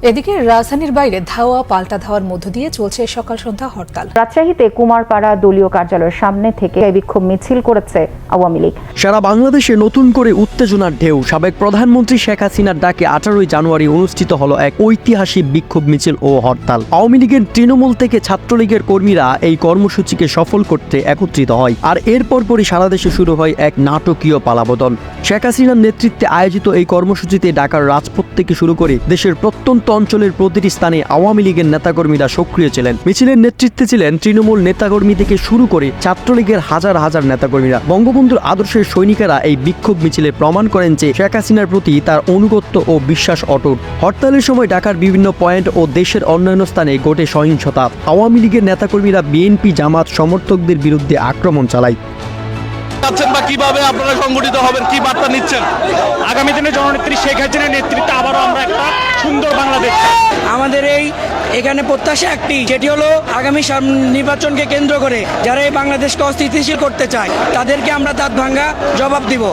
এদিকে রাজধানীর বাইরে ধাওয়া পাল্টা ধাওয়ার মধ্য দিয়ে চলছে সকাল সন্ধ্যা হরতাল। রাজশাহীতে কুমারপাড়া দলীয় কার্যালয়ের সামনে থেকে বিক্ষোভ মিছিল করেছে আওয়ামী লীগ। সারা বাংলাদেশে নতুন করে উত্তেজনার ঢেউ। সাবেক প্রধানমন্ত্রী শেখ হাসিনার ডাকে 18 জানুয়ারি অনুষ্ঠিত হলো এক ঐতিহাসিক বিক্ষোভ মিছিল ও হরতাল। আওয়ামী লীগের তৃণমূল থেকে ছাত্রলীগের কর্মীরা এই কর্মসূচিকে সফল করতে একত্রিত হয়, আর এরপর পরই সারা দেশে শুরু হয় এক নাটকীয় পালাবদল। শেখ হাসিনার নেতৃত্বে আয়োজিত এই কর্মসূচিতে ঢাকার রাজপথ থেকে শুরু করে দেশের প্রত্যন্ত অঞ্চলের প্রতিটি স্থানে আওয়ামী লীগের নেতাকর্মীরা সক্রিয় ছিলেন। মিছিলের নেতৃত্বে ছিলেন তৃণমূল নেতাকর্মী থেকে শুরু করে ছাত্রলীগের হাজার হাজার নেতাকর্মীরা। বঙ্গবন্ধুর আদর্শের সৈনিকেরা এই বিক্ষোভ মিছিলে প্রমাণ করেন যে শেখ হাসিনার প্রতি তার আনুগত্য ও বিশ্বাস অটুট। হরতালের সময় ঢাকার বিভিন্ন পয়েন্ট ও দেশের অন্যান্য স্থানে ঘটে সহিংসতা। আওয়ামী লীগের নেতাকর্মীরা বিএনপি জামাত সমর্থকদের বিরুদ্ধে আক্রমণ চালায়। কিভাবে আপনারা সংগঠিত হবেন, কি বার্তা নিচ্ছেন? আগামী দিনে জননেত্রী শেখ হাসিনার নেতৃত্বে আবারও আমরা একটা সুন্দর বাংলাদেশ। আমাদের এখানে প্রত্যাশা একটি, যেটি হলো আগামী নির্বাচনকে কেন্দ্র করে যারা এই বাংলাদেশকে অস্থিতিশীল করতে চায় তাদেরকে আমরা দাঁত ভাঙ্গা জবাব দিব।